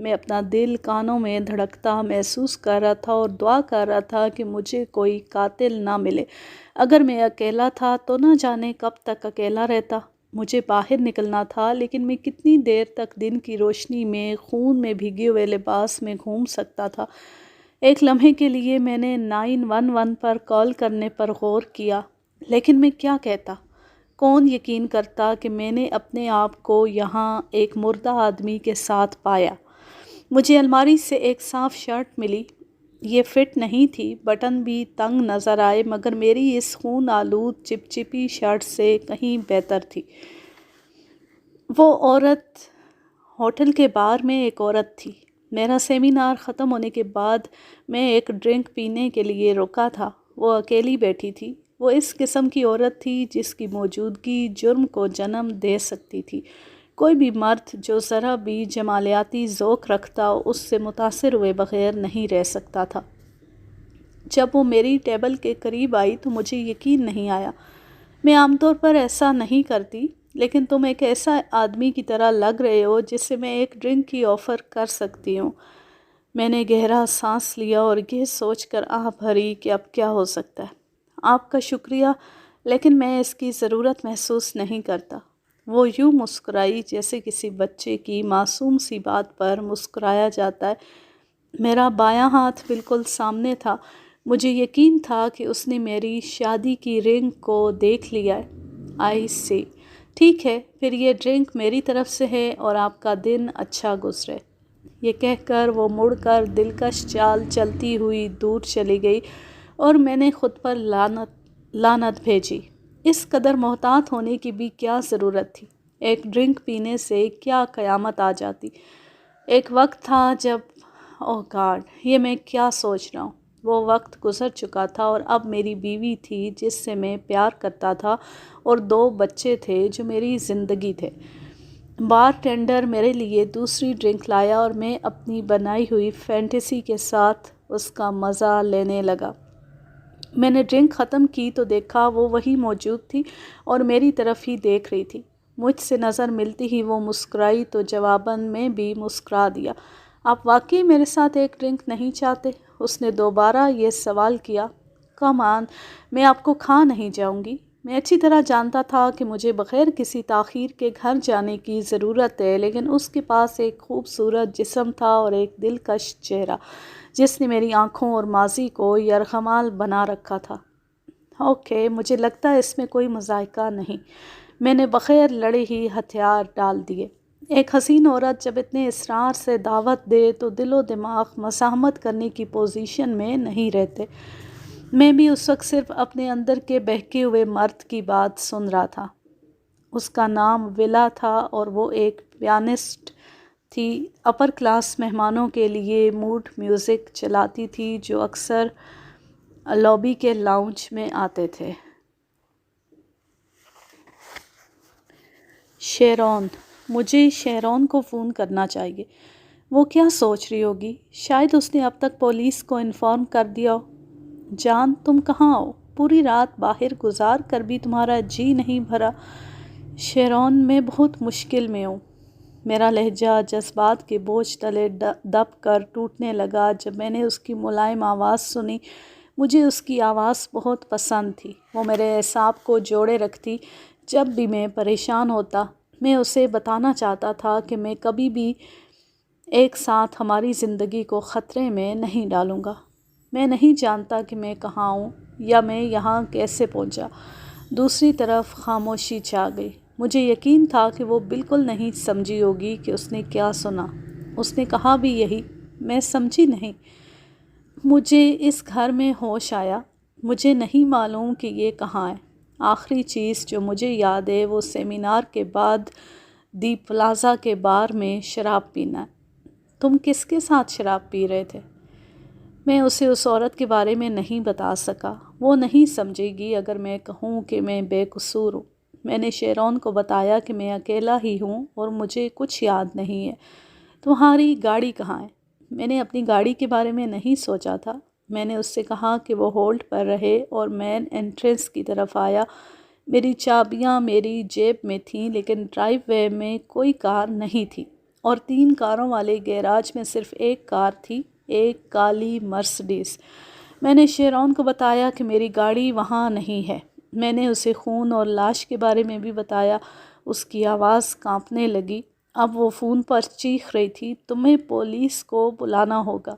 میں اپنا دل کانوں میں دھڑکتا محسوس کر رہا تھا اور دعا کر رہا تھا کہ مجھے کوئی قاتل نہ ملے۔ اگر میں اکیلا تھا تو نہ جانے کب تک اکیلا رہتا۔ مجھے باہر نکلنا تھا، لیکن میں کتنی دیر تک دن کی روشنی میں خون میں بھیگے ہوئے لباس میں گھوم سکتا تھا؟ ایک لمحے کے لیے میں نے 911 پر کال کرنے پر غور کیا، لیکن میں کیا کہتا؟ کون یقین کرتا کہ میں نے اپنے آپ کو یہاں ایک مردہ آدمی کے ساتھ پایا؟ مجھے الماری سے ایک صاف شرٹ ملی۔ یہ فٹ نہیں تھی، بٹن بھی تنگ نظر آئے، مگر میری اس خون آلود چپچپی شرٹ سے کہیں بہتر تھی۔ وہ عورت ہوٹل کے بار میں ایک عورت تھی۔ میرا سیمینار ختم ہونے کے بعد میں ایک ڈرنک پینے کے لیے رکا تھا۔ وہ اکیلی بیٹھی تھی۔ وہ اس قسم کی عورت تھی جس کی موجودگی جرم کو جنم دے سکتی تھی۔ کوئی بھی مرد جو ذرا بھی جمالیاتی ذوق رکھتا اس سے متاثر ہوئے بغیر نہیں رہ سکتا تھا۔ جب وہ میری ٹیبل کے قریب آئی تو مجھے یقین نہیں آیا۔ میں عام طور پر ایسا نہیں کرتی، لیکن تم ایک ایسا آدمی کی طرح لگ رہے ہو جس سے میں ایک ڈرنک کی آفر کر سکتی ہوں۔ میں نے گہرا سانس لیا اور یہ سوچ کر آہ بھری کہ اب کیا ہو سکتا ہے۔ آپ کا شکریہ، لیکن میں اس کی ضرورت محسوس نہیں کرتا۔ وہ یوں مسکرائی جیسے کسی بچے کی معصوم سی بات پر مسکرایا جاتا ہے۔ میرا بایاں ہاتھ بالکل سامنے تھا۔ مجھے یقین تھا کہ اس نے میری شادی کی رنگ کو دیکھ لیا ہے۔ آئی سی، ٹھیک ہے، پھر یہ ڈرنک میری طرف سے ہے اور آپ کا دن اچھا گزرے۔ یہ کہہ کر وہ مڑ کر دلکش چال چلتی ہوئی دور چلی گئی اور میں نے خود پر لعنت بھیجی۔ اس قدر محتاط ہونے کی بھی کیا ضرورت تھی؟ ایک ڈرنک پینے سے کیا قیامت آ جاتی؟ ایک وقت تھا جب اوہ گاڈ، یہ میں کیا سوچ رہا ہوں؟ وہ وقت گزر چکا تھا اور اب میری بیوی تھی جس سے میں پیار کرتا تھا اور 2 بچے تھے جو میری زندگی تھے۔ بار ٹینڈر میرے لیے دوسری ڈرنک لایا اور میں اپنی بنائی ہوئی فینٹیسی کے ساتھ اس کا مزہ لینے لگا۔ میں نے ڈرنک ختم کی تو دیکھا وہ وہیں موجود تھی اور میری طرف ہی دیکھ رہی تھی۔ مجھ سے نظر ملتی ہی وہ مسکرائی تو جواباً میں بھی مسکرا دیا۔ آپ واقعی میرے ساتھ ایک ڈرنک نہیں چاہتے؟ اس نے دوبارہ یہ سوال کیا۔ کم آن، میں آپ کو کھا نہیں جاؤں گی۔ میں اچھی طرح جانتا تھا کہ مجھے بغیر کسی تاخیر کے گھر جانے کی ضرورت ہے، لیکن اس کے پاس ایک خوبصورت جسم تھا اور ایک دلکش چہرہ جس نے میری آنکھوں اور ماضی کو یرغمال بنا رکھا تھا۔ اوکے، مجھے لگتا ہے اس میں کوئی مذائقہ نہیں۔ میں نے بغیر لڑے ہی ہتھیار ڈال دیے۔ ایک حسین عورت جب اتنے اصرار سے دعوت دے تو دل و دماغ مزاحمت کرنے کی پوزیشن میں نہیں رہتے۔ میں بھی اس وقت صرف اپنے اندر کے بہکے ہوئے مرد کی بات سن رہا تھا۔ اس کا نام ولا تھا اور وہ ایک پیانسٹ تھی۔ اپر کلاس مہمانوں کے لیے موڈ میوزک چلاتی تھی جو اکثر لابی کے لاؤنج میں آتے تھے۔ شیرون، مجھے شیرون کو فون کرنا چاہیے۔ وہ کیا سوچ رہی ہوگی؟ شاید اس نے اب تک پولیس کو انفارم کر دیا ہو۔ جان، تم کہاں ہو؟ پوری رات باہر گزار کر بھی تمہارا جی نہیں بھرا؟ شیرون، میں بہت مشکل میں ہوں۔ میرا لہجہ جذبات کے بوجھ تلے دب کر ٹوٹنے لگا جب میں نے اس کی ملائم آواز سنی۔ مجھے اس کی آواز بہت پسند تھی۔ وہ میرے اعصاب کو جوڑے رکھتی۔ جب بھی میں پریشان ہوتا، میں اسے بتانا چاہتا تھا کہ میں کبھی بھی ایک ساتھ ہماری زندگی کو خطرے میں نہیں ڈالوں گا۔ میں نہیں جانتا کہ میں کہاں ہوں یا میں یہاں کیسے پہنچا۔ دوسری طرف خاموشی چھا گئی۔ مجھے یقین تھا کہ وہ بالکل نہیں سمجھی ہوگی کہ اس نے کیا سنا۔ اس نے کہا بھی یہی، میں سمجھی نہیں۔ مجھے اس گھر میں ہوش آیا۔ مجھے نہیں معلوم کہ یہ کہاں ہے۔ آخری چیز جو مجھے یاد ہے وہ سیمینار کے بعد دی پلازا کے بار میں شراب پینا ہے۔ تم کس کے ساتھ شراب پی رہے تھے؟ میں اسے اس عورت کے بارے میں نہیں بتا سکا۔ وہ نہیں سمجھے گی اگر میں کہوں کہ میں بے قصور ہوں۔ میں نے شیرون کو بتایا کہ میں اکیلا ہی ہوں اور مجھے کچھ یاد نہیں ہے۔ تمہاری گاڑی کہاں ہے؟ میں نے اپنی گاڑی کے بارے میں نہیں سوچا تھا۔ میں نے اس سے کہا کہ وہ ہولڈ پر رہے اور مین انٹرنس کی طرف آیا۔ میری چابیاں میری جیب میں تھیں، لیکن ڈرائیو وے میں کوئی کار نہیں تھی۔ اور 3 کاروں والے گیراج میں صرف ایک کار تھی، ایک کالی مرسڈیز۔ میں نے شیرون کو بتایا کہ میری گاڑی وہاں نہیں ہے۔ میں نے اسے خون اور لاش کے بارے میں بھی بتایا۔ اس کی آواز کانپنے لگی۔ اب وہ فون پر چیخ رہی تھی، تمہیں پولیس کو بلانا ہوگا۔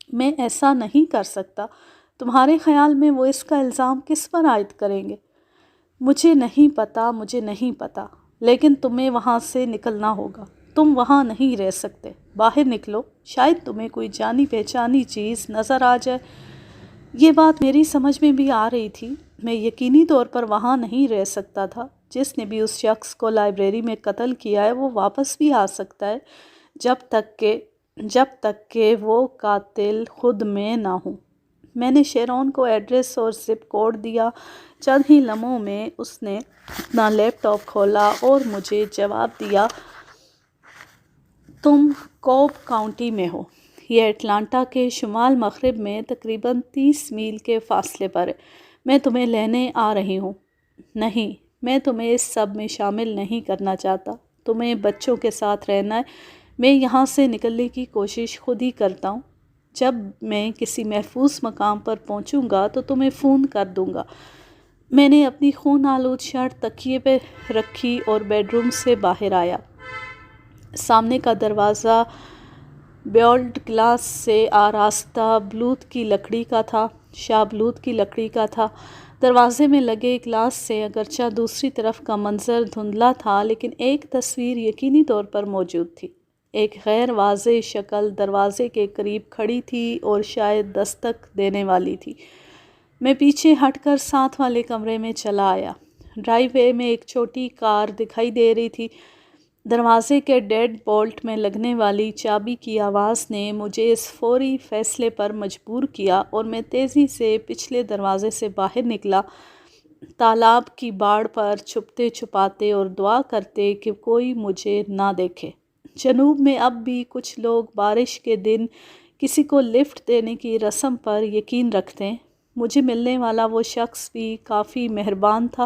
میں ایسا نہیں کر سکتا۔ تمہارے خیال میں وہ اس کا الزام کس پر عائد کریں گے؟ مجھے نہیں پتا، لیکن تمہیں وہاں سے نکلنا ہوگا۔ تم وہاں نہیں رہ سکتے، باہر نکلو، شاید تمہیں کوئی جانی پہچانی چیز نظر آ جائے۔ یہ بات میری سمجھ میں بھی آ رہی تھی۔ میں یقینی طور پر وہاں نہیں رہ سکتا تھا۔ جس نے بھی اس شخص کو لائبریری میں قتل کیا ہے وہ واپس بھی آ سکتا ہے، جب تک کہ وہ قاتل خود میں نہ ہوں۔ میں نے شیرون کو ایڈریس اور زپ کوڈ دیا۔ چند ہی لمحوں میں اس نے اپنا لیپ ٹاپ کھولا اور مجھے جواب دیا، تم کوب کاؤنٹی میں ہو۔ یہ اٹلانٹا کے شمال مغرب میں تقریباً 30 میل کے فاصلے پر ہے۔ میں تمہیں لینے آ رہی ہوں۔ نہیں، میں تمہیں اس سب میں شامل نہیں کرنا چاہتا۔ تمہیں بچوں کے ساتھ رہنا ہے۔ میں یہاں سے نکلنے کی کوشش خود ہی کرتا ہوں۔ جب میں کسی محفوظ مقام پر پہنچوں گا تو تمہیں فون کر دوں گا۔ میں نے اپنی خون آلود شرٹ تکیے پہ رکھی اور بیڈ روم سے باہر آیا۔ سامنے کا دروازہ بیولڈ گلاس سے آراستہ شاہ بلوت کی لکڑی کا تھا۔ دروازے میں لگے گلاس سے اگرچہ دوسری طرف کا منظر دھندلا تھا، لیکن ایک تصویر یقینی طور پر موجود تھی۔ ایک غیر واضح شکل دروازے کے قریب کھڑی تھی اور شاید دستک دینے والی تھی۔ میں پیچھے ہٹ کر ساتھ والے کمرے میں چلا آیا۔ ڈرائیو وے میں ایک چھوٹی کار دکھائی دے رہی تھی۔ دروازے کے ڈیڈ بولٹ میں لگنے والی چابی کی آواز نے مجھے اس فوری فیصلے پر مجبور کیا اور میں تیزی سے پچھلے دروازے سے باہر نکلا، تالاب کی باڑ پر چھپتے چھپاتے اور دعا کرتے کہ کوئی مجھے نہ دیکھے۔ جنوب میں اب بھی کچھ لوگ بارش کے دن کسی کو لفٹ دینے کی رسم پر یقین رکھتے ہیں۔ مجھے ملنے والا وہ شخص بھی کافی مہربان تھا۔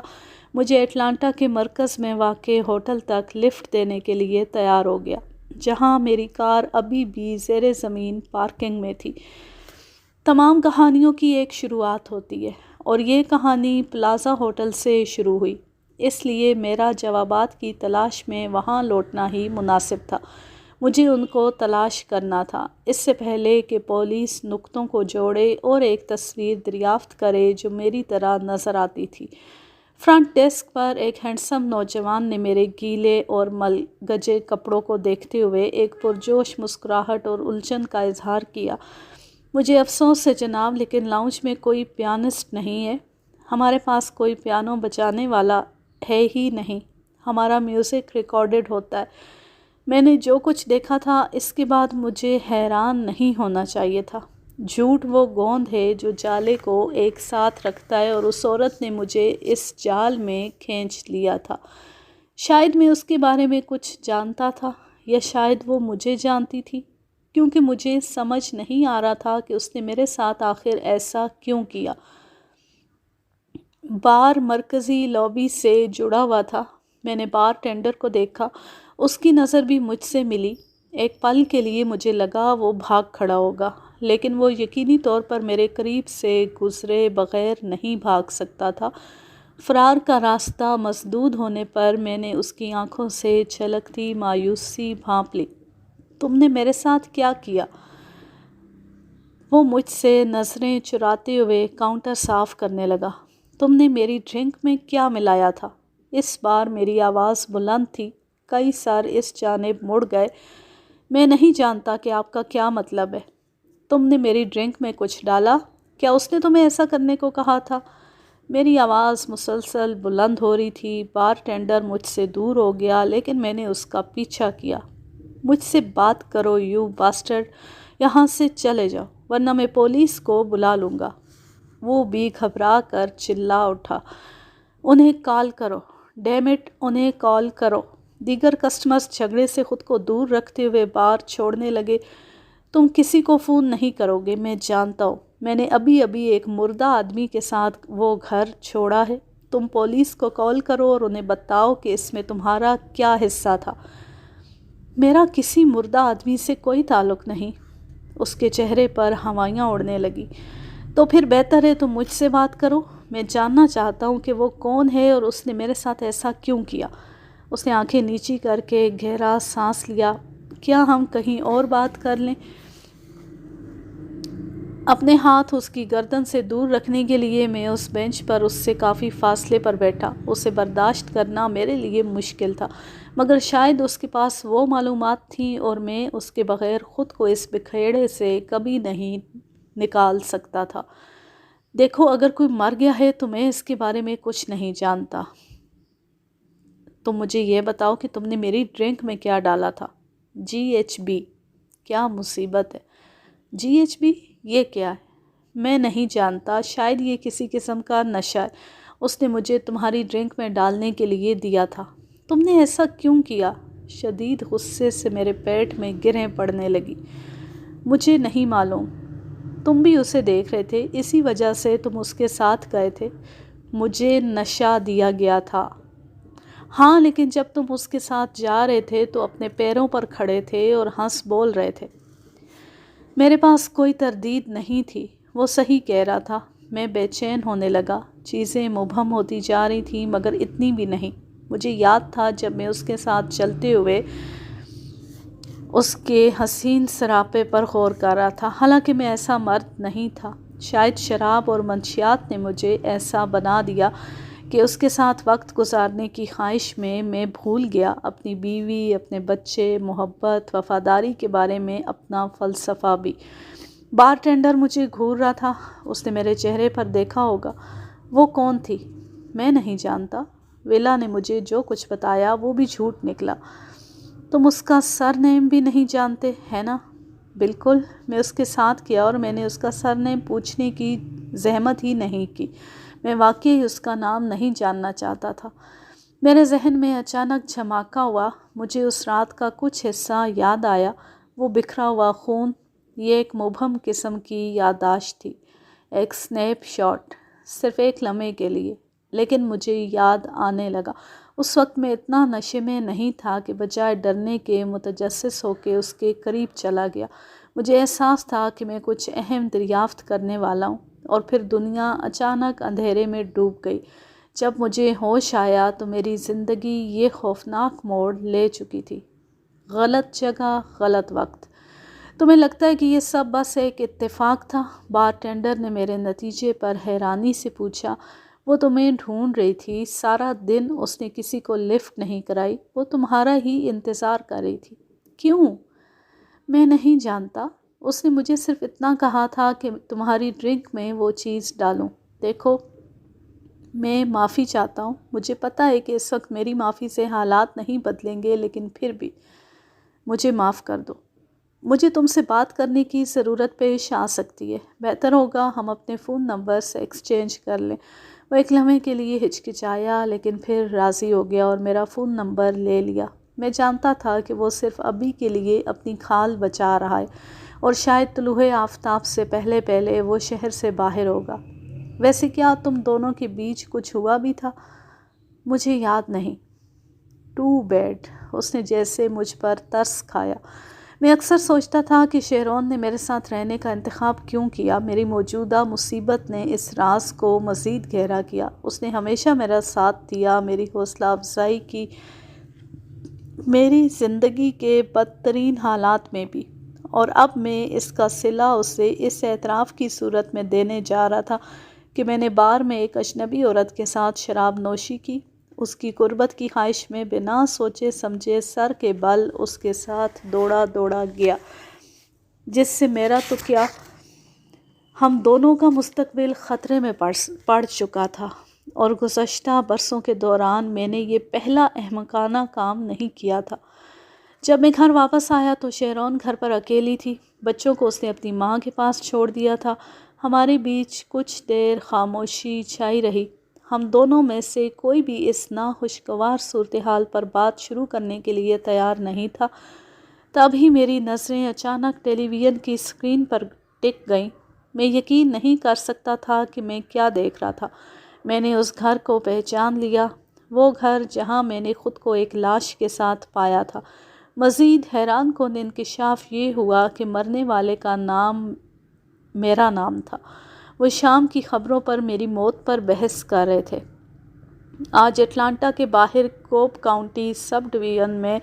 مجھے اٹلانٹا کے مرکز میں واقع ہوٹل تک لفٹ دینے کے لیے تیار ہو گیا، جہاں میری کار ابھی بھی زیر زمین پارکنگ میں تھی۔ تمام کہانیوں کی ایک شروعات ہوتی ہے، اور یہ کہانی پلازا ہوٹل سے شروع ہوئی، اس لیے میرا جوابات کی تلاش میں وہاں لوٹنا ہی مناسب تھا۔ مجھے ان کو تلاش کرنا تھا، اس سے پہلے کہ پولیس نقطوں کو جوڑے اور ایک تصویر دریافت کرے جو میری طرح نظر آتی تھی۔ فرنٹ ڈیسک پر ایک ہینڈسم نوجوان نے میرے گیلے اور ملگجے کپڑوں کو دیکھتے ہوئے ایک پرجوش مسکراہٹ اور الجھن کا اظہار کیا۔ مجھے افسوس ہے جناب، لیکن لاؤنج میں کوئی پیانسٹ نہیں ہے۔ ہمارے پاس کوئی پیانو بجانے والا ہے ہی نہیں۔ ہمارا میوزک ریکارڈڈ ہوتا ہے۔ میں نے جو کچھ دیکھا تھا اس کے بعد مجھے حیران نہیں ہونا چاہیے تھا۔ جھوٹ وہ گوند ہے جو جالے کو ایک ساتھ رکھتا ہے، اور اس عورت نے مجھے اس جال میں کھینچ لیا تھا۔ شاید میں اس کے بارے میں کچھ جانتا تھا، یا شاید وہ مجھے جانتی تھی، کیونکہ مجھے سمجھ نہیں آ رہا تھا کہ اس نے میرے ساتھ آخر ایسا کیوں کیا۔ بار مرکزی لابی سے جڑا ہوا تھا۔ میں نے بار ٹینڈر کو دیکھا، اس کی نظر بھی مجھ سے ملی۔ ایک پل کے لیے مجھے لگا وہ بھاگ کھڑا ہوگا، لیکن وہ یقینی طور پر میرے قریب سے گزرے بغیر نہیں بھاگ سکتا تھا۔ فرار کا راستہ مسدود ہونے پر میں نے اس کی آنکھوں سے چھلکتی مایوسی بھانپ لی۔ تم نے میرے ساتھ کیا کیا؟ وہ مجھ سے نظریں چراتے ہوئے کاؤنٹر صاف کرنے لگا۔ تم نے میری ڈرنک میں کیا ملایا تھا؟ اس بار میری آواز بلند تھی۔ کئی سر اس جانب مڑ گئے۔ میں نہیں جانتا کہ آپ کا کیا مطلب ہے۔ تم نے میری ڈرنک میں کچھ ڈالا؟ کیا اس نے تمہیں ایسا کرنے کو کہا تھا؟ میری آواز مسلسل بلند ہو رہی تھی۔ بار ٹینڈر مجھ سے دور ہو گیا، لیکن میں نے اس کا پیچھا کیا۔ مجھ سے بات کرو یو باسٹرڈ، یہاں سے چلے جاؤ ورنہ میں پولیس کو بلا لوں گا۔ وہ بھی گھبرا کر چلا اٹھا۔ انہیں کال کرو، ڈیم اٹ، انہیں کال کرو۔ دیگر کسٹمرز جھگڑے سے خود کو دور رکھتے ہوئے بار چھوڑنے لگے۔ تم کسی کو فون نہیں کرو گے، میں جانتا ہوں۔ میں نے ابھی ایک مردہ آدمی کے ساتھ وہ گھر چھوڑا ہے۔ تم پولیس کو کال کرو اور انہیں بتاؤ کہ اس میں تمہارا کیا حصہ تھا۔ میرا کسی مردہ آدمی سے کوئی تعلق نہیں۔ اس کے چہرے پر ہوائیاں اڑنے لگی۔ تو پھر بہتر ہے تم مجھ سے بات کرو۔ میں جاننا چاہتا ہوں کہ وہ کون ہے اور اس نے میرے ساتھ ایسا کیوں کیا۔ اس نے آنکھیں نیچی کر کے گہرا سانس لیا۔ کیا ہم کہیں اور بات کر لیں؟ اپنے ہاتھ اس کی گردن سے دور رکھنے کے لیے میں اس بینچ پر اس سے کافی فاصلے پر بیٹھا۔ اسے برداشت کرنا میرے لیے مشکل تھا، مگر شاید اس کے پاس وہ معلومات تھیں اور میں اس کے بغیر خود کو اس بکھیڑے سے کبھی نہیں نکال سکتا تھا۔ دیکھو، اگر کوئی مر گیا ہے تو میں اس کے بارے میں کچھ نہیں جانتا۔ تم مجھے یہ بتاؤ کہ تم نے میری ڈرنک میں کیا ڈالا تھا؟ GHB۔ کیا مصیبت ہے! GHB؟ یہ کیا ہے؟ میں نہیں جانتا، شاید یہ کسی قسم کا نشہ ہے۔ اس نے مجھے تمہاری ڈرنک میں ڈالنے کے لیے دیا تھا۔ تم نے ایسا کیوں کیا؟ شدید غصے سے میرے پیٹ میں گرہیں پڑنے لگی۔ مجھے نہیں معلوم۔ تم بھی اسے دیکھ رہے تھے، اسی وجہ سے تم اس کے ساتھ گئے تھے۔ مجھے نشہ دیا گیا تھا۔ ہاں، لیکن جب تم اس کے ساتھ جا رہے تھے تو اپنے پیروں پر کھڑے تھے اور ہنس بول رہے تھے۔ میرے پاس کوئی تردید نہیں تھی، وہ صحیح کہہ رہا تھا۔ میں بے چین ہونے لگا۔ چیزیں مبہم ہوتی جا رہی تھیں، مگر اتنی بھی نہیں۔ مجھے یاد تھا جب میں اس کے ساتھ چلتے ہوئے اس کے حسین سراپے پر غور کر رہا تھا، حالانکہ میں ایسا مرد نہیں تھا۔ شاید شراب اور منشیات نے مجھے ایسا بنا دیا کہ اس کے ساتھ وقت گزارنے کی خواہش میں بھول گیا اپنی بیوی، اپنے بچے، محبت، وفاداری کے بارے میں اپنا فلسفہ بھی۔ بار ٹینڈر مجھے گھور رہا تھا۔ اس نے میرے چہرے پر دیکھا ہوگا۔ وہ کون تھی؟ میں نہیں جانتا۔ ویلا نے مجھے جو کچھ بتایا وہ بھی جھوٹ نکلا۔ تم اس کا سر نیم بھی نہیں جانتے، ہے نا؟ بالکل، میں اس کے ساتھ کیا اور میں نے اس کا سر نیم پوچھنے کی زحمت ہی نہیں کی۔ میں واقعی اس کا نام نہیں جاننا چاہتا تھا۔ میرے ذہن میں اچانک جھماکا ہوا۔ مجھے اس رات کا کچھ حصہ یاد آیا، وہ بکھرا ہوا خون۔ یہ ایک مبہم قسم کی یادداشت تھی، ایک سنیپ شاٹ، صرف ایک لمحے کے لیے۔ لیکن مجھے یاد آنے لگا۔ اس وقت میں اتنا نشے میں نہیں تھا کہ بجائے ڈرنے کے متجسس ہو کے اس کے قریب چلا گیا۔ مجھے احساس تھا کہ میں کچھ اہم دریافت کرنے والا ہوں، اور پھر دنیا اچانک اندھیرے میں ڈوب گئی۔ جب مجھے ہوش آیا تو میری زندگی یہ خوفناک موڑ لے چکی تھی۔ غلط جگہ، غلط وقت۔ تمہیں لگتا ہے کہ یہ سب بس ایک اتفاق تھا؟ بار ٹینڈر نے میرے نتیجے پر حیرانی سے پوچھا۔ وہ تمہیں ڈھونڈ رہی تھی۔ سارا دن اس نے کسی کو لفٹ نہیں کرائی۔ وہ تمہارا ہی انتظار کر رہی تھی۔ کیوں؟ میں نہیں جانتا۔ اس نے مجھے صرف اتنا کہا تھا کہ تمہاری ڈرنک میں وہ چیز ڈالوں۔ دیکھو، میں معافی چاہتا ہوں۔ مجھے پتہ ہے کہ اس وقت میری معافی سے حالات نہیں بدلیں گے، لیکن پھر بھی مجھے معاف کر دو۔ مجھے تم سے بات کرنے کی ضرورت پیش آ سکتی ہے۔ بہتر ہوگا ہم اپنے فون نمبرز ایکسچینج کر لیں۔ وہ ایک لمحے کے لیے ہچکچایا، لیکن پھر راضی ہو گیا اور میرا فون نمبر لے لیا۔ میں جانتا تھا کہ وہ صرف ابھی کے لیے اپنی کھال بچا رہا ہے، اور شاید طلوع آفتاب سے پہلے وہ شہر سے باہر ہوگا۔ ویسے کیا تم دونوں کے بیچ کچھ ہوا بھی تھا؟ مجھے یاد نہیں۔ To bed. اس نے جیسے مجھ پر ترس کھایا۔ میں اکثر سوچتا تھا کہ شہرون نے میرے ساتھ رہنے کا انتخاب کیوں کیا۔ میری موجودہ مصیبت نے اس راز کو مزید گہرا کیا۔ اس نے ہمیشہ میرا ساتھ دیا، میری حوصلہ افزائی کی، میری زندگی کے بدترین حالات میں بھی، اور اب میں اس کا صلہ اسے اس اعتراف کی صورت میں دینے جا رہا تھا کہ میں نے بار میں ایک اجنبی عورت کے ساتھ شراب نوشی کی۔ اس کی قربت کی خواہش میں بنا سوچے سمجھے سر کے بل اس کے ساتھ دوڑا گیا، جس سے میرا تو کیا، ہم دونوں کا مستقبل خطرے میں پڑ چکا تھا۔ اور گزشتہ برسوں کے دوران میں نے یہ پہلا احمقانہ کام نہیں کیا تھا۔ جب میں گھر واپس آیا تو شہرون گھر پر اکیلی تھی۔ بچوں کو اس نے اپنی ماں کے پاس چھوڑ دیا تھا۔ ہمارے بیچ کچھ دیر خاموشی چھائی رہی۔ ہم دونوں میں سے کوئی بھی اس ناخوشگوار صورتحال پر بات شروع کرنے کے لیے تیار نہیں تھا۔ تب ہی میری نظریں اچانک ٹیلی ویژن کی اسکرین پر ٹک گئیں۔ میں یقین نہیں کر سکتا تھا کہ میں کیا دیکھ رہا تھا۔ میں نے اس گھر کو پہچان لیا، وہ گھر جہاں میں نے خود کو ایک لاش کے ساتھ پایا تھا، مزید حیران کن انکشاف یہ ہوا کہ مرنے والے کا نام میرا نام تھا۔ وہ شام کی خبروں پر میری موت پر بحث کر رہے تھے۔ آج اٹلانٹا کے باہر کوب کاؤنٹی سب ڈویژن میں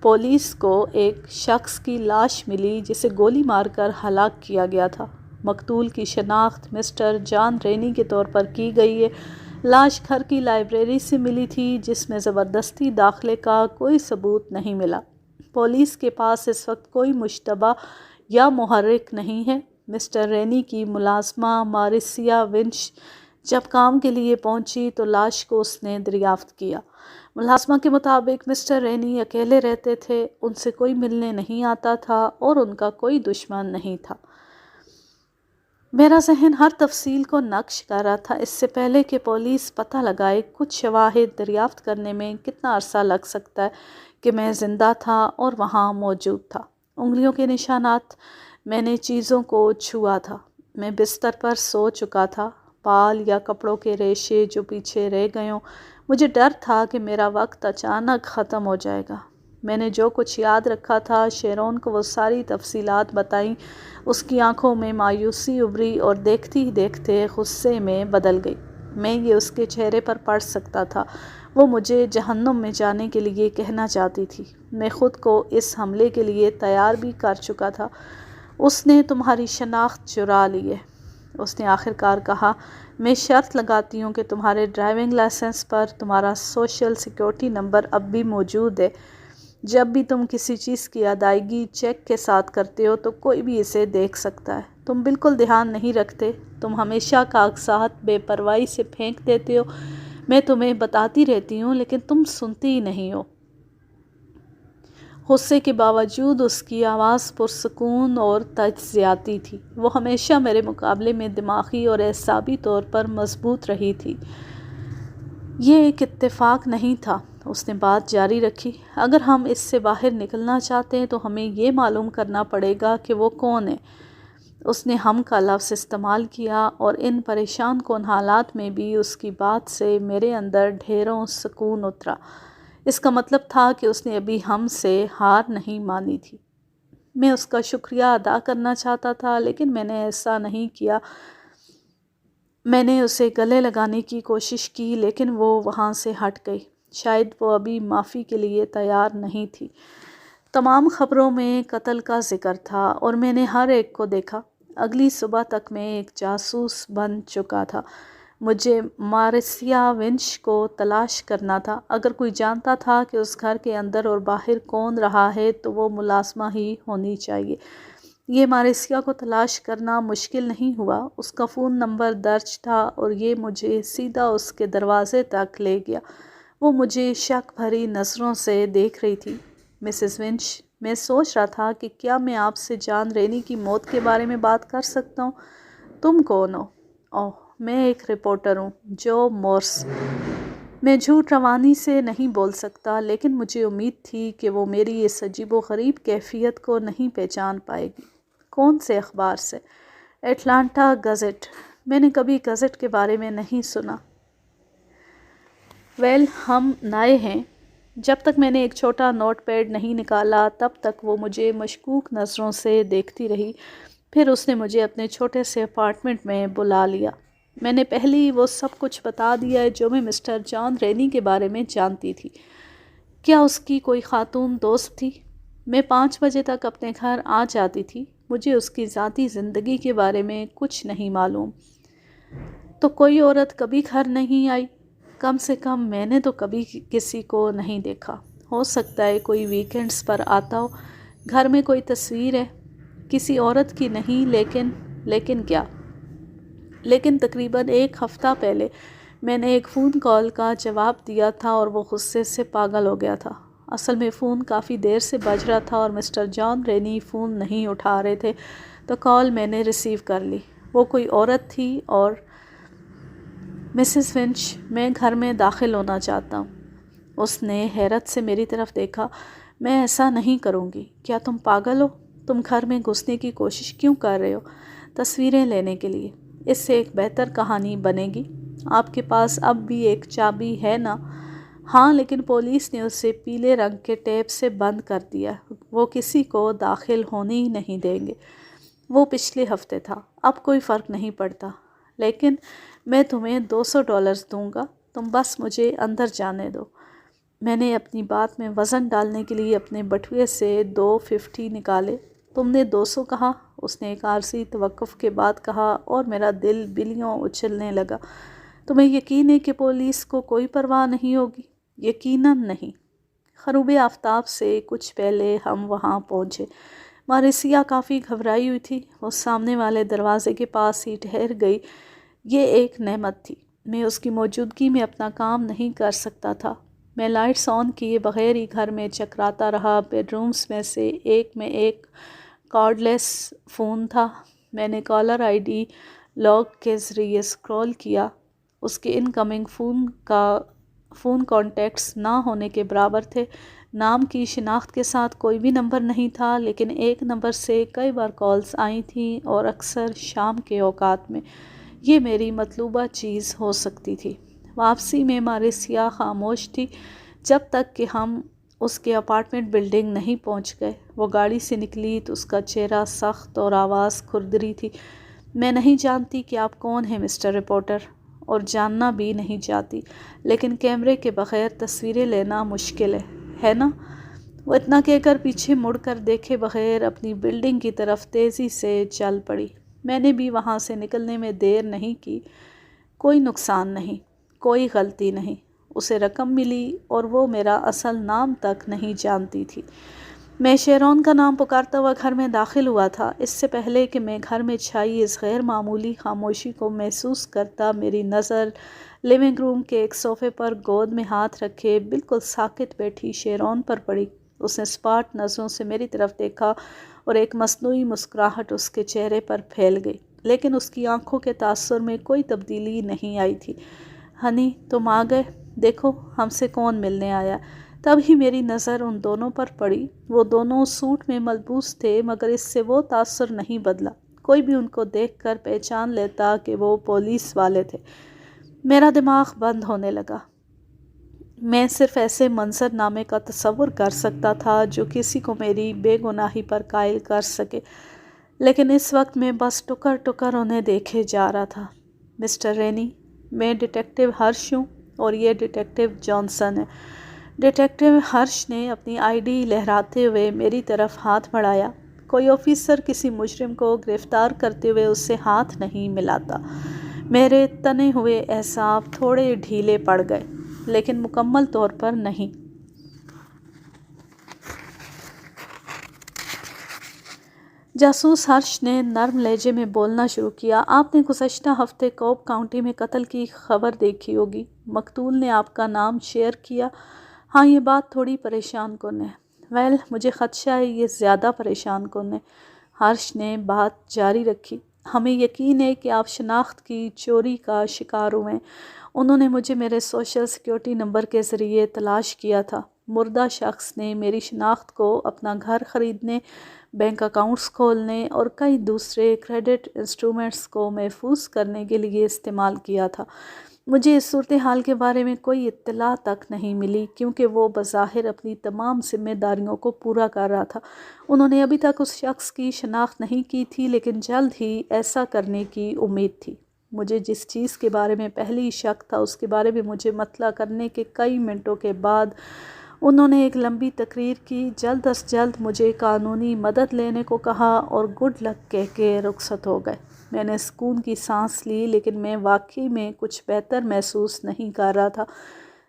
پولیس کو ایک شخص کی لاش ملی جسے گولی مار کر ہلاک کیا گیا تھا۔ مقتول کی شناخت مسٹر جان رینی کے طور پر کی گئی ہے۔ لاش گھر کی لائبریری سے ملی تھی جس میں زبردستی داخلے کا کوئی ثبوت نہیں ملا۔ پولیس کے پاس اس وقت کوئی مشتبہ یا محرک نہیں ہے۔ مسٹر رینی کی ملازمہ ماریسیا ونش جب کام کے لیے پہنچی تو لاش کو اس نے دریافت کیا۔ ملازمہ کے مطابق مسٹر رینی اکیلے رہتے تھے، ان سے کوئی ملنے نہیں آتا تھا اور ان کا کوئی دشمن نہیں تھا۔ میرا ذہن ہر تفصیل کو نقش کر رہا تھا۔ اس سے پہلے کہ پولیس پتہ لگائے کچھ شواہد دریافت کرنے میں کتنا عرصہ لگ سکتا ہے کہ میں زندہ تھا اور وہاں موجود تھا۔ انگلیوں کے نشانات، میں نے چیزوں کو چھوا تھا، میں بستر پر سو چکا تھا، بال یا کپڑوں کے ریشے جو پیچھے رہ گئے ہوں۔ مجھے ڈر تھا کہ میرا وقت اچانک ختم ہو جائے گا۔ میں نے جو کچھ یاد رکھا تھا شیرون کو وہ ساری تفصیلات بتائیں۔ اس کی آنکھوں میں مایوسی ابھری اور دیکھتے ہی دیکھتے غصے میں بدل گئی۔ میں یہ اس کے چہرے پر پڑھ سکتا تھا۔ وہ مجھے جہنم میں جانے کے لیے کہنا چاہتی تھی۔ میں خود کو اس حملے کے لیے تیار بھی کر چکا تھا۔ اس نے تمہاری شناخت چرا لی ہے، اس نے آخر کار کہا۔ میں شرط لگاتی ہوں کہ تمہارے ڈرائیونگ لائسنس پر تمہارا سوشل سیکیورٹی نمبر اب بھی موجود ہے۔ جب بھی تم کسی چیز کی ادائیگی چیک کے ساتھ کرتے ہو تو کوئی بھی اسے دیکھ سکتا ہے۔ تم بالکل دھیان نہیں رکھتے، تم ہمیشہ کاغذات بے پرواہی سے پھینک دیتے ہو۔ میں تمہیں بتاتی رہتی ہوں لیکن تم سنتی ہی نہیں ہو۔ غصے کے باوجود اس کی آواز پرسکون اور تجزیاتی تھی۔ وہ ہمیشہ میرے مقابلے میں دماغی اور اعصابی طور پر مضبوط رہی تھی۔ یہ ایک اتفاق نہیں تھا، اس نے بات جاری رکھی۔ اگر ہم اس سے باہر نکلنا چاہتے ہیں تو ہمیں یہ معلوم کرنا پڑے گا کہ وہ کون ہے۔ اس نے ہم کا لفظ استعمال کیا اور ان پریشان کن حالات میں بھی اس کی بات سے میرے اندر ڈھیروں سکون اترا۔ اس کا مطلب تھا کہ اس نے ابھی ہم سے ہار نہیں مانی تھی۔ میں اس کا شکریہ ادا کرنا چاہتا تھا لیکن میں نے ایسا نہیں کیا۔ میں نے اسے گلے لگانے کی کوشش کی لیکن وہ وہاں سے ہٹ گئی۔ شاید وہ ابھی معافی کے لیے تیار نہیں تھی۔ تمام خبروں میں قتل کا ذکر تھا اور میں نے ہر ایک کو دیکھا۔ اگلی صبح تک میں ایک جاسوس بن چکا تھا۔ مجھے ماریسیا ونش کو تلاش کرنا تھا۔ اگر کوئی جانتا تھا کہ اس گھر کے اندر اور باہر کون رہا ہے تو وہ ملازمہ ہی ہونی چاہیے۔ یہ ماریسیا کو تلاش کرنا مشکل نہیں ہوا۔ اس کا فون نمبر درج تھا اور یہ مجھے سیدھا اس کے دروازے تک لے گیا۔ وہ مجھے شک بھری نظروں سے دیکھ رہی تھی۔ مسز ونش، میں سوچ رہا تھا کہ کیا میں آپ سے جان رینی کی موت کے بارے میں بات کر سکتا ہوں؟ تم کون ہو؟ اوہ، میں ایک رپورٹر ہوں، جو مورس۔ میں جھوٹ روانی سے نہیں بول سکتا لیکن مجھے امید تھی کہ وہ میری اس عجیب و غریب کیفیت کو نہیں پہچان پائے گی۔ کون سے اخبار سے؟ Atlanta gazette. میں نے کبھی گزٹ کے بارے میں نہیں سنا۔ ہم نئے ہیں۔ جب تک میں نے ایک چھوٹا نوٹ پیڈ نہیں نکالا تب تک وہ مجھے مشکوک نظروں سے دیکھتی رہی۔ پھر اس نے مجھے اپنے چھوٹے سے اپارٹمنٹ میں بلا لیا۔ میں نے پہلے ہی وہ سب کچھ بتا دیا ہے جو میں مسٹر جان رینی کے بارے میں جانتی تھی۔ کیا اس کی کوئی خاتون دوست تھی؟ میں 5 بجے تک اپنے گھر آ جاتی تھی۔ مجھے اس کی ذاتی زندگی کے بارے میں کچھ نہیں معلوم۔ تو کوئی عورت کبھی گھر نہیں آئی؟ کم سے کم میں نے تو کبھی کسی کو نہیں دیکھا۔ ہو سکتا ہے کوئی ویکینڈز پر آتا ہو۔ گھر میں کوئی تصویر ہے؟ کسی عورت کی نہیں، لیکن کیا؟ لیکن تقریباً 1 ہفتہ پہلے میں نے ایک فون کال کا جواب دیا تھا اور وہ غصے سے پاگل ہو گیا تھا۔ اصل میں فون کافی دیر سے بج رہا تھا اور مسٹر جان رینی فون نہیں اٹھا رہے تھے تو کال میں نے ریسیو کر لی۔ وہ کوئی عورت تھی اور مسز ونش، میں گھر میں داخل ہونا چاہتا ہوں۔ اس نے حیرت سے میری طرف دیکھا۔ میں ایسا نہیں کروں گی۔ کیا تم پاگل ہو؟ تم گھر میں گھسنے کی کوشش کیوں کر رہے ہو؟ تصویریں لینے کے لیے۔ اس سے ایک بہتر کہانی بنے گی۔ آپ کے پاس اب بھی ایک چابی ہے نا؟ ہاں، لیکن پولیس نے اسے پیلے رنگ کے ٹیپ سے بند کر دیا۔ وہ کسی کو داخل ہونے ہی نہیں دیں گے۔ وہ پچھلے ہفتے تھا، اب کوئی فرق نہیں پڑتا۔ لیکن میں تمہیں $200 دوں گا، تم بس مجھے اندر جانے دو۔ میں نے اپنی بات میں وزن ڈالنے کے لیے اپنے بٹوے سے 250 نکالے۔ تم نے 200 کہا، اس نے ایک عارضی توقف کے بعد کہا، اور میرا دل بلیوں اچھلنے لگا۔ تمہیں یقین ہے کہ پولیس کو کوئی پرواہ نہیں ہوگی؟ یقیناً نہیں۔ غروب آفتاب سے کچھ پہلے ہم وہاں پہنچے۔ ماریسیا کافی گھبرائی ہوئی تھی۔ وہ سامنے والے دروازے کے پاس ہی ٹھہر گئی۔ یہ ایک نعمت تھی۔ میں اس کی موجودگی میں اپنا کام نہیں کر سکتا تھا۔ میں لائٹس آن کیے بغیر ہی گھر میں چکراتا رہا۔ بیڈ رومز میں سے ایک میں ایک کارڈ لیس فون تھا۔ میں نے کالر آئی ڈی لاگ کے ذریعے اسکرول کیا۔ اس کے انکمنگ فون کانٹیکٹس نہ ہونے کے برابر تھے۔ نام کی شناخت کے ساتھ کوئی بھی نمبر نہیں تھا، لیکن ایک نمبر سے کئی بار کالز آئی تھیں، اور اکثر شام کے اوقات میں۔ یہ میری مطلوبہ چیز ہو سکتی تھی۔ واپسی میں ماریسیا خاموش تھی جب تک کہ ہم اس کے اپارٹمنٹ بلڈنگ نہیں پہنچ گئے۔ وہ گاڑی سے نکلی تو اس کا چہرہ سخت اور آواز کھردری تھی۔ میں نہیں جانتی کہ آپ کون ہیں مسٹر رپورٹر، اور جاننا بھی نہیں چاہتی، لیکن کیمرے کے بغیر تصویریں لینا مشکل ہے نا؟ وہ اتنا کہہ کر پیچھے مڑ کر دیکھے بغیر اپنی بلڈنگ کی طرف تیزی سے چل پڑی۔ میں نے بھی وہاں سے نکلنے میں دیر نہیں کی۔ کوئی نقصان نہیں، کوئی غلطی نہیں۔ اسے رقم ملی، اور وہ میرا اصل نام تک نہیں جانتی تھی۔ میں شیرون کا نام پکارتا ہوا گھر میں داخل ہوا تھا۔ اس سے پہلے کہ میں گھر میں چھائی اس غیر معمولی خاموشی کو محسوس کرتا، میری نظر لیونگ روم کے ایک صوفے پر گود میں ہاتھ رکھے بالکل ساکت بیٹھی شیرون پر پڑی۔ اس نے سپاٹ نظروں سے میری طرف دیکھا، اور ایک مصنوعی مسکراہٹ اس کے چہرے پر پھیل گئی، لیکن اس کی آنکھوں کے تاثر میں کوئی تبدیلی نہیں آئی تھی۔ ہنی، تم آ گئے، دیکھو ہم سے کون ملنے آیا۔ تب ہی میری نظر ان دونوں پر پڑی۔ وہ دونوں سوٹ میں ملبوس تھے، مگر اس سے وہ تاثر نہیں بدلا۔ کوئی بھی ان کو دیکھ کر پہچان لیتا کہ وہ پولیس والے تھے۔ میرا دماغ بند ہونے لگا۔ میں صرف ایسے منظر نامے کا تصور کر سکتا تھا جو کسی کو میری بے گناہی پر قائل کر سکے، لیکن اس وقت میں بس ٹکر ٹکر انہیں دیکھے جا رہا تھا۔ مسٹر رینی، میں ڈیٹیکٹیو ہرش ہوں، اور یہ ڈیٹیکٹیو جانسن ہے۔ ڈیٹیکٹیو ہرش نے اپنی آئی ڈی لہراتے ہوئے میری طرف ہاتھ بڑھایا۔ کوئی آفیسر کسی مجرم کو گرفتار کرتے ہوئے اس سے ہاتھ نہیں ملاتا۔ میرے تنے ہوئے اعصاب تھوڑے ڈھیلے پڑ گئے، لیکن مکمل طور پر نہیں۔ جاسوس ہرش نے نرم لہجے میں بولنا شروع کیا۔ آپ نے گزشتہ ہفتے کوب کاؤنٹی میں قتل کی خبر دیکھی ہوگی۔ مقتول نے آپ کا نام شیئر کیا۔ ہاں، یہ بات تھوڑی پریشان کن ہے۔ ویل، مجھے خدشہ ہے یہ زیادہ پریشان کن ہے۔ ہرش نے بات جاری رکھی۔ ہمیں یقین ہے کہ آپ شناخت کی چوری کا شکار ہوئے۔ انہوں نے مجھے میرے سوشل سیکیورٹی نمبر کے ذریعے تلاش کیا تھا۔ مردہ شخص نے میری شناخت کو اپنا گھر خریدنے، بینک اکاؤنٹس کھولنے، اور کئی دوسرے کریڈٹ انسٹرومنٹس کو محفوظ کرنے کے لیے استعمال کیا تھا۔ مجھے اس صورتحال کے بارے میں کوئی اطلاع تک نہیں ملی، کیونکہ وہ بظاہر اپنی تمام ذمہ داریوں کو پورا کر رہا تھا۔ انہوں نے ابھی تک اس شخص کی شناخت نہیں کی تھی، لیکن جلد ہی ایسا کرنے کی امید تھی۔ مجھے جس چیز کے بارے میں پہلے ہی شک تھا، اس کے بارے میں مجھے مطلع کرنے کے کئی منٹوں کے بعد انہوں نے ایک لمبی تقریر کی، جلد از جلد مجھے قانونی مدد لینے کو کہا، اور گڈ لک کہہ کے رخصت ہو گئے۔ میں نے سکون کی سانس لی، لیکن میں واقعی میں کچھ بہتر محسوس نہیں کر رہا تھا۔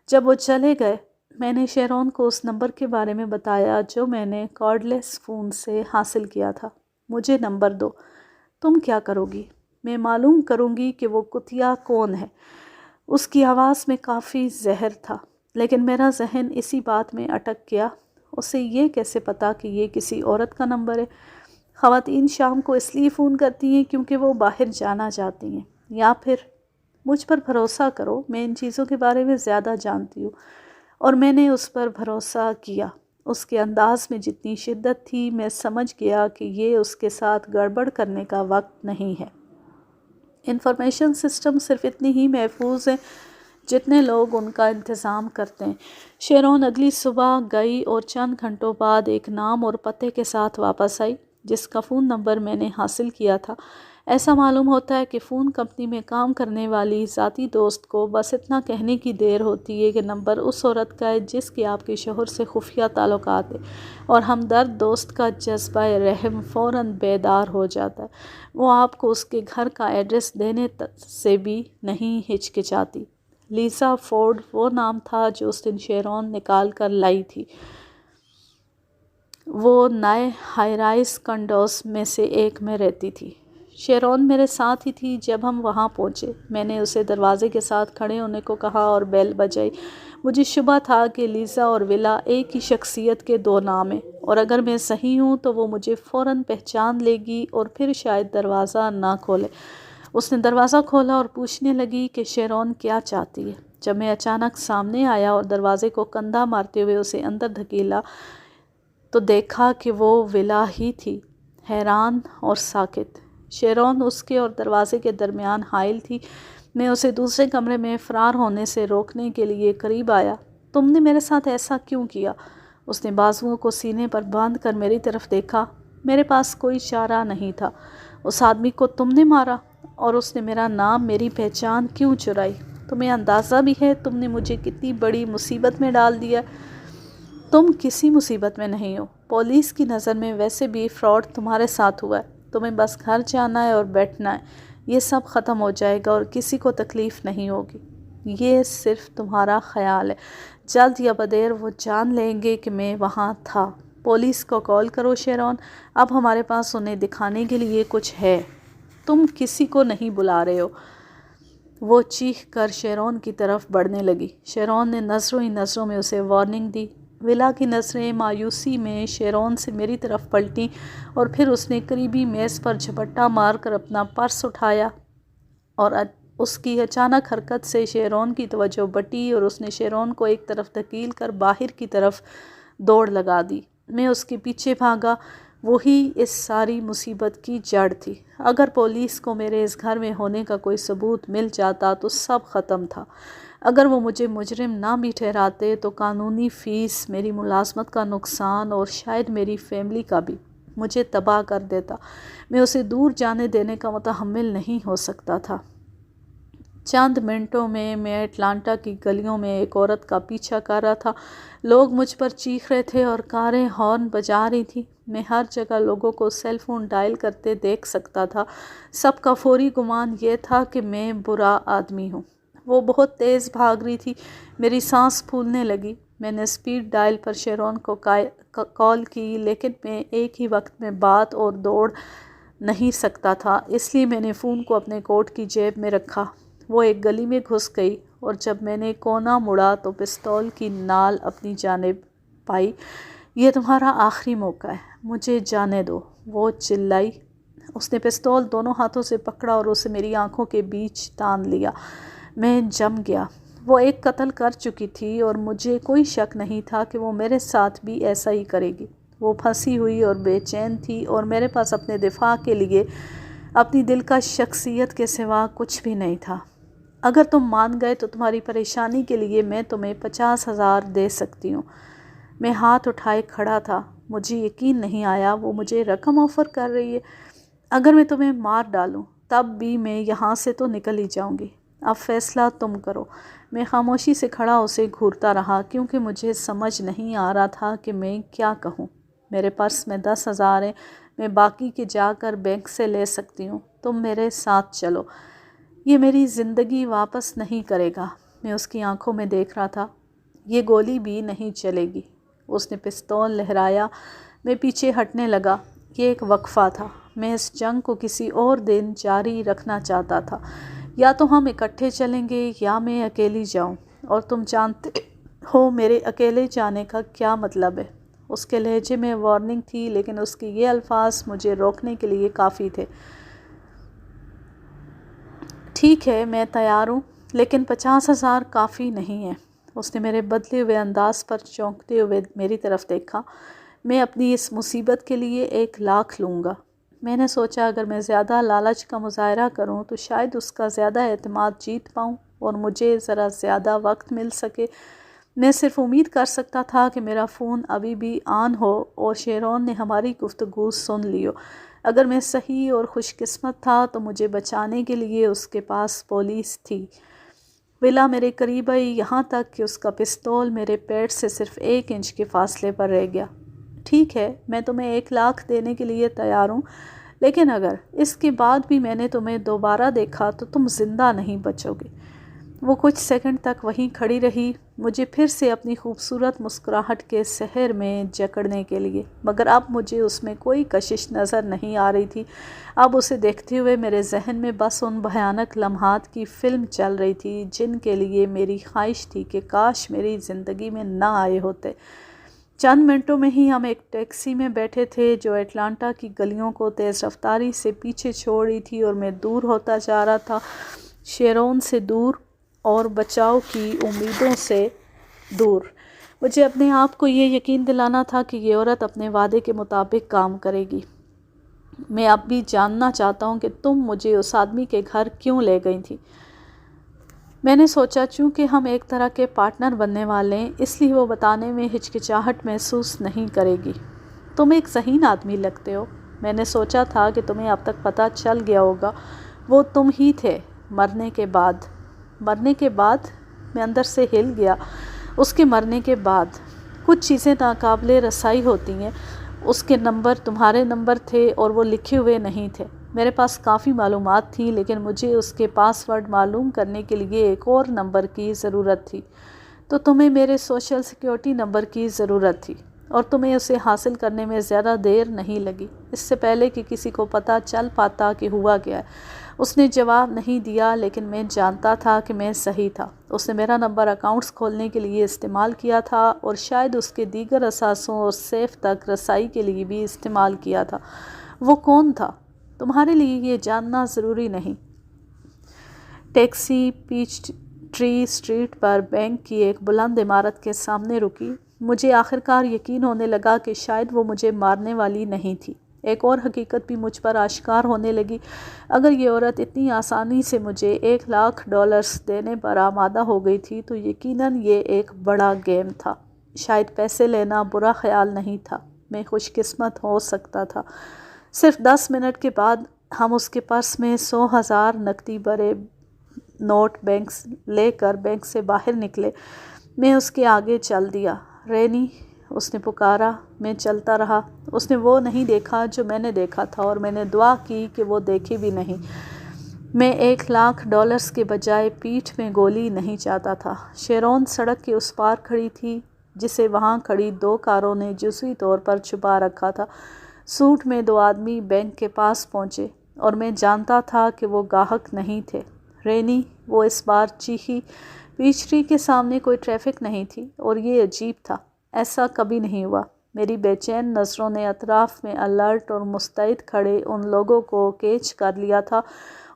جب وہ چلے گئے، میں نے شیرون کو اس نمبر کے بارے میں بتایا جو میں نے کارڈ لیس فون سے حاصل کیا تھا۔ مجھے نمبر دو۔ تم کیا کرو گی؟ میں معلوم کروں گی کہ وہ کتیا کون ہے۔ اس کی آواز میں کافی زہر تھا، لیکن میرا ذہن اسی بات میں اٹک گیا، اسے یہ کیسے پتا کہ یہ کسی عورت کا نمبر ہے؟ خواتین شام کو اس لیے فون کرتی ہیں کیونکہ وہ باہر جانا چاہتی ہیں، یا پھر مجھ پر بھروسہ کرو، میں ان چیزوں کے بارے میں زیادہ جانتی ہوں۔ اور میں نے اس پر بھروسہ کیا۔ اس کے انداز میں جتنی شدت تھی، میں سمجھ گیا کہ یہ اس کے ساتھ گڑبڑ کرنے کا وقت نہیں ہے۔ انفارمیشن سسٹم صرف اتنی ہی محفوظ ہے جتنے لوگ ان کا انتظام کرتے ہیں۔ شیرون اگلی صبح گئی اور چند گھنٹوں بعد ایک نام اور پتے کے ساتھ واپس آئی جس کا فون نمبر میں نے حاصل کیا تھا۔ ایسا معلوم ہوتا ہے کہ فون کمپنی میں کام کرنے والی ذاتی دوست کو بس اتنا کہنے کی دیر ہوتی ہے کہ نمبر اس عورت کا ہے جس کی آپ کے شوہر سے خفیہ تعلقات ہیں، اور ہمدرد دوست کا جذبہ رحم فوراً بیدار ہو جاتا ہے۔ وہ آپ کو اس کے گھر کا ایڈریس دینے سے بھی نہیں ہچکچاتی۔ لیزا فورڈ وہ نام تھا جو اس دن شیرون نکال کر لائی تھی۔ وہ نئے ہائی رائز کنڈوز میں سے ایک میں رہتی تھی۔ شیرون میرے ساتھ ہی تھی جب ہم وہاں پہنچے۔ میں نے اسے دروازے کے ساتھ کھڑے ہونے کو کہا اور بیل بجائی۔ مجھے شبہ تھا کہ لیزا اور ولا ایک ہی شخصیت کے دو نام ہیں، اور اگر میں صحیح ہوں تو وہ مجھے فوراً پہچان لے گی اور پھر شاید دروازہ نہ کھولے۔ اس نے دروازہ کھولا اور پوچھنے لگی کہ شیرون کیا چاہتی ہے۔ جب میں اچانک سامنے آیا اور دروازے کو کندھا مارتے ہوئے اسے اندر دھکیلا تو دیکھا کہ وہ ولا ہی تھی، حیران اور ساکت۔ شیرون اس کے اور دروازے کے درمیان حائل تھی۔ میں اسے دوسرے کمرے میں فرار ہونے سے روکنے کے لیے قریب آیا۔ تم نے میرے ساتھ ایسا کیوں کیا؟ اس نے بازوؤں کو سینے پر باندھ کر میری طرف دیکھا۔ میرے پاس کوئی چارہ نہیں تھا۔ اس آدمی کو تم نے مارا، اور اس نے میرا نام، میری پہچان کیوں چرائی؟ تمہیں اندازہ بھی ہے تم نے مجھے کتنی بڑی مصیبت میں ڈال دیا؟ تم کسی مصیبت میں نہیں ہو۔ پولیس کی نظر میں ویسے بھی فراڈ تمہارے ساتھ ہوا ہے۔ تمہیں بس گھر جانا ہے اور بیٹھنا ہے۔ یہ سب ختم ہو جائے گا اور کسی کو تکلیف نہیں ہوگی۔ یہ صرف تمہارا خیال ہے۔ جلد یا بدیر وہ جان لیں گے کہ میں وہاں تھا۔ پولیس کو کال کرو شیرون، اب ہمارے پاس انہیں دکھانے کے لیے کچھ ہے۔ تم کسی کو نہیں بلا رہے ہو۔ وہ چیخ کر شیرون کی طرف بڑھنے لگی۔ شیرون نے نظروں ہی نظروں میں اسے وارننگ دی۔ ولا کی نظریں مایوسی میں شیرون سے میری طرف پلٹیں، اور پھر اس نے قریبی میز پر جھپٹا مار کر اپنا پرس اٹھایا، اور اس کی اچانک حرکت سے شیرون کی توجہ بٹی اور اس نے شیرون کو ایک طرف دھکیل کر باہر کی طرف دوڑ لگا دی۔ میں اس کے پیچھے بھاگا۔ وہی اس ساری مصیبت کی جڑ تھی۔ اگر پولیس کو میرے اس گھر میں ہونے کا کوئی ثبوت مل جاتا تو سب ختم تھا۔ اگر وہ مجھے مجرم نہ بھی ٹھہراتے تو قانونی فیس، میری ملازمت کا نقصان اور شاید میری فیملی کا بھی مجھے تباہ کر دیتا۔ میں اسے دور جانے دینے کا متحمل نہیں ہو سکتا تھا۔ چند منٹوں میں اٹلانٹا کی گلیوں میں ایک عورت کا پیچھا کر رہا تھا۔ لوگ مجھ پر چیخ رہے تھے اور کاریں ہارن بجا رہی تھیں۔ میں ہر جگہ لوگوں کو سیل فون ڈائل کرتے دیکھ سکتا تھا۔ سب کا فوری گمان یہ تھا کہ میں برا آدمی ہوں۔ وہ بہت تیز بھاگ رہی تھی۔ میری سانس پھولنے لگی۔ میں نے اسپیڈ ڈائل پر شیرون کو کال کی، لیکن میں ایک ہی وقت میں بات اور دوڑ نہیں سکتا تھا، اس لیے میں نے فون کو اپنے کوٹ کی جیب میں رکھا۔ وہ ایک گلی میں گھس گئی، اور جب میں نے کونا مڑا تو پستول کی نال اپنی جانب پائی۔ یہ تمہارا آخری موقع ہے، مجھے جانے دو، وہ چلائی۔ اس نے پستول دونوں ہاتھوں سے پکڑا اور اسے میری آنکھوں کے بیچ تان لیا۔ میں جم گیا۔ وہ ایک قتل کر چکی تھی اور مجھے کوئی شک نہیں تھا کہ وہ میرے ساتھ بھی ایسا ہی کرے گی۔ وہ پھنسی ہوئی اور بے چین تھی، اور میرے پاس اپنے دفاع کے لیے اپنی دلکش شخصیت کے سوا کچھ بھی نہیں تھا۔ اگر تم مان گئے تو تمہاری پریشانی کے لیے میں تمہیں 50,000 دے سکتی ہوں۔ میں ہاتھ اٹھائے کھڑا تھا۔ مجھے یقین نہیں آیا وہ مجھے رقم آفر کر رہی ہے۔ اگر میں تمہیں مار ڈالوں تب بھی میں یہاں سے تو نکل ہی جاؤں گی۔ اب فیصلہ تم کرو۔ میں خاموشی سے کھڑا اسے گھورتا رہا، کیونکہ مجھے سمجھ نہیں آ رہا تھا کہ میں کیا کہوں۔ میرے پرس میں 10,000 ہیں، میں باقی کے جا کر بینک سے لے سکتی ہوں۔ تم میرے ساتھ چلو۔ یہ میری زندگی واپس نہیں کرے گا۔ میں اس کی آنکھوں میں دیکھ رہا تھا۔ یہ گولی بھی نہیں چلے گی۔ اس نے پستول لہرایا۔ میں پیچھے ہٹنے لگا۔ یہ ایک وقفہ تھا۔ میں اس جنگ کو کسی اور دن جاری رکھنا چاہتا تھا۔ یا تو ہم اکٹھے چلیں گے یا میں اکیلی جاؤں، اور تم جانتے ہو میرے اکیلے جانے کا کیا مطلب ہے۔ اس کے لہجے میں وارننگ تھی، لیکن اس کے یہ الفاظ مجھے روکنے کے لیے کافی تھے۔ ٹھیک ہے، میں تیار ہوں، لیکن 50,000 کافی نہیں ہے۔ اس نے میرے بدلے ہوئے انداز پر چونکتے ہوئے میری طرف دیکھا۔ میں اپنی اس مصیبت کے لیے 1,00,000 لوں گا۔ میں نے سوچا اگر میں زیادہ لالچ کا مظاہرہ کروں تو شاید اس کا زیادہ اعتماد جیت پاؤں۔ اور مجھے ذرا زیادہ وقت مل سکے۔ میں صرف امید کر سکتا تھا کہ میرا فون ابھی بھی آن ہو اور شیرون نے ہماری گفتگو سن لی ہو۔ اگر میں صحیح اور خوش قسمت تھا تو مجھے بچانے کے لیے اس کے پاس پولیس تھی۔ ولا میرے قریب آئی، یہاں تک کہ اس کا پستول میرے پیٹ سے صرف 1 انچ کے فاصلے پر رہ گیا۔ ٹھیک ہے، میں تمہیں 1 لاکھ دینے کے لیے تیار ہوں، لیکن اگر اس کے بعد بھی میں نے تمہیں دوبارہ دیکھا تو تم زندہ نہیں بچو گے۔ وہ کچھ سیکنڈ تک وہیں کھڑی رہی، مجھے پھر سے اپنی خوبصورت مسکراہٹ کے سحر میں جکڑنے کے لیے، مگر اب مجھے اس میں کوئی کشش نظر نہیں آ رہی تھی۔ اب اسے دیکھتے ہوئے میرے ذہن میں بس ان بھیانک لمحات کی فلم چل رہی تھی جن کے لیے میری خواہش تھی کہ کاش میری زندگی میں نہ آئے ہوتے۔ چند منٹوں میں ہی ہم ایک ٹیکسی میں بیٹھے تھے جو اٹلانٹا کی گلیوں کو تیز رفتاری سے پیچھے چھوڑ رہی تھی اور میں دور ہوتا جا رہا تھا، شیرون سے دور اور بچاؤ کی امیدوں سے دور۔ مجھے اپنے آپ کو یہ یقین دلانا تھا کہ یہ عورت اپنے وعدے کے مطابق کام کرے گی۔ میں اب بھی جاننا چاہتا ہوں کہ تم مجھے اس آدمی کے گھر کیوں لے گئی تھی؟ میں نے سوچا چونکہ ہم ایک طرح کے پارٹنر بننے والے ہیں، اس لیے وہ بتانے میں ہچکچاہٹ محسوس نہیں کرے گی۔ تم ایک ذہین آدمی لگتے ہو۔ میں نے سوچا تھا کہ تمہیں اب تک پتہ چل گیا ہوگا، وہ تم ہی تھے۔ مرنے کے بعد میں اندر سے ہل گیا۔ اس کے مرنے کے بعد کچھ چیزیں ناقابل رسائی ہوتی ہیں۔ اس کے نمبر تمہارے نمبر تھے اور وہ لکھے ہوئے نہیں تھے۔ میرے پاس کافی معلومات تھیں، لیکن مجھے اس کے پاس ورڈ معلوم کرنے کے لیے ایک اور نمبر کی ضرورت تھی۔ تو تمہیں میرے سوشل سیکیورٹی نمبر کی ضرورت تھی، اور تمہیں اسے حاصل کرنے میں زیادہ دیر نہیں لگی، اس سے پہلے کہ کسی کو پتہ چل پاتا کہ ہوا کیا ہے۔ اس نے جواب نہیں دیا، لیکن میں جانتا تھا کہ میں صحیح تھا۔ اس نے میرا نمبر اکاؤنٹس کھولنے کے لیے استعمال کیا تھا، اور شاید اس کے دیگر اثاثوں اور سیف تک رسائی کے لیے بھی استعمال کیا تھا۔ وہ کون تھا؟ تمہارے لیے یہ جاننا ضروری نہیں۔ ٹیکسی پیچ ٹری اسٹریٹ پر بینک کی ایک بلند عمارت کے سامنے رکی۔ مجھے آخرکار یقین ہونے لگا کہ شاید وہ مجھے مارنے والی نہیں تھی۔ ایک اور حقیقت بھی مجھ پر آشکار ہونے لگی۔ اگر یہ عورت اتنی آسانی سے مجھے $1,00,000 دینے پر آمادہ ہو گئی تھی تو یقیناً یہ ایک بڑا گیم تھا۔ شاید پیسے لینا برا خیال نہیں تھا، میں خوش قسمت ہو سکتا تھا۔ صرف 10 منٹ کے بعد ہم اس کے پرس میں 100,000 نقدی بھرے نوٹ لے کر بینک سے باہر نکلے۔ میں اس کے آگے چل دیا۔ رینی، اس نے پکارا۔ میں چلتا رہا۔ اس نے وہ نہیں دیکھا جو میں نے دیکھا تھا، اور میں نے دعا کی کہ وہ دیکھے بھی نہیں۔ میں $1,00,000 کے بجائے پیٹھ میں گولی نہیں چاہتا تھا۔ شیرون سڑک کے اس پار کھڑی تھی، جسے وہاں کھڑی 2 کاروں نے جزوی طور پر چھپا رکھا تھا۔ سوٹ میں 2 آدمی بینک کے پاس پہنچے، اور میں جانتا تھا کہ وہ گاہک نہیں تھے۔ رینی، وہ اس بار چیخی۔ پیچ ٹری کے سامنے کوئی ٹریفک نہیں تھی، اور یہ عجیب تھا، ایسا کبھی نہیں ہوا۔ میری بے چین نظروں نے اطراف میں الرٹ اور مستعد کھڑے ان لوگوں کو کیچ کر لیا تھا،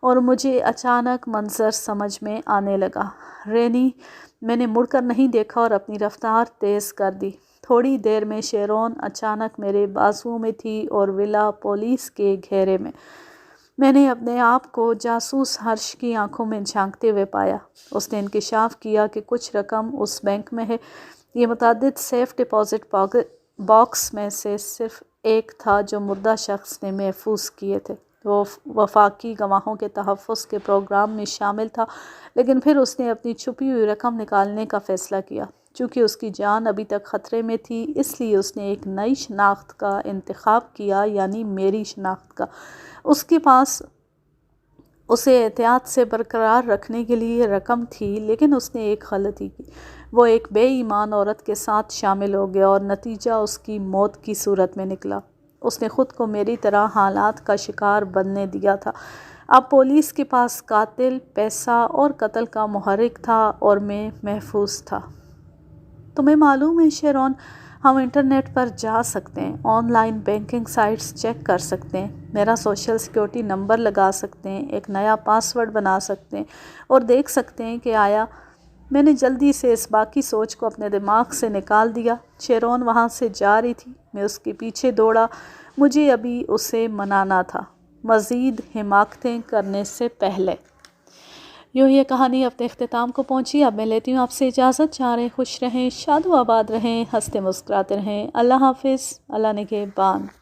اور مجھے اچانک منظر سمجھ میں آنے لگا۔ رینی، میں نے مڑ کر نہیں دیکھا اور اپنی رفتار تیز کر دی۔ تھوڑی دیر میں شیرون اچانک میرے بازوؤں میں تھی اور ولا پولیس کے گھیرے میں۔ میں نے اپنے آپ کو جاسوس ہرش کی آنکھوں میں جھانکتے ہوئے پایا۔ اس نے انکشاف کیا کہ کچھ رقم اس بینک میں ہے۔ یہ متعدد سیف ڈپازٹ باکس میں سے صرف ایک تھا جو مردہ شخص نے محفوظ کیے تھے۔ وہ وفاقی گواہوں کے تحفظ کے پروگرام میں شامل تھا، لیکن پھر اس نے اپنی چھپی ہوئی رقم نکالنے کا فیصلہ کیا۔ چونکہ اس کی جان ابھی تک خطرے میں تھی، اس لیے اس نے ایک نئی شناخت کا انتخاب کیا، یعنی میری شناخت کا۔ اس کے پاس اسے احتیاط سے برقرار رکھنے کے لیے رقم تھی، لیکن اس نے ایک غلطی کی۔ وہ ایک بے ایمان عورت کے ساتھ شامل ہو گیا، اور نتیجہ اس کی موت کی صورت میں نکلا۔ اس نے خود کو میری طرح حالات کا شکار بننے دیا تھا۔ اب پولیس کے پاس قاتل، پیسہ اور قتل کا محرک تھا، اور میں محفوظ تھا۔ تمہیں معلوم ہے شیرون، ہم انٹرنیٹ پر جا سکتے ہیں، on line banking sites check کر سکتے ہیں، میرا سوشل سیکیورٹی نمبر لگا سکتے ہیں، ایک نیا پاس ورڈ بنا سکتے ہیں، اور دیکھ سکتے ہیں کہ آیا۔ میں نے جلدی سے اس باقی سوچ کو اپنے دماغ سے نکال دیا۔ شیرون وہاں سے جا رہی تھی، میں اس کے پیچھے دوڑا۔ مجھے ابھی اسے منانا تھا، مزید حماقتیں کرنے سے پہلے۔ یوں یہ کہانی اپنے اختتام کو پہنچی. اب میں لیتی ہوں آپ سے اجازت. چاریں خوش رہیں، شاد و آباد رہیں، ہنستے مسکراتے رہیں. اللہ حافظ. اللہ نگہبان.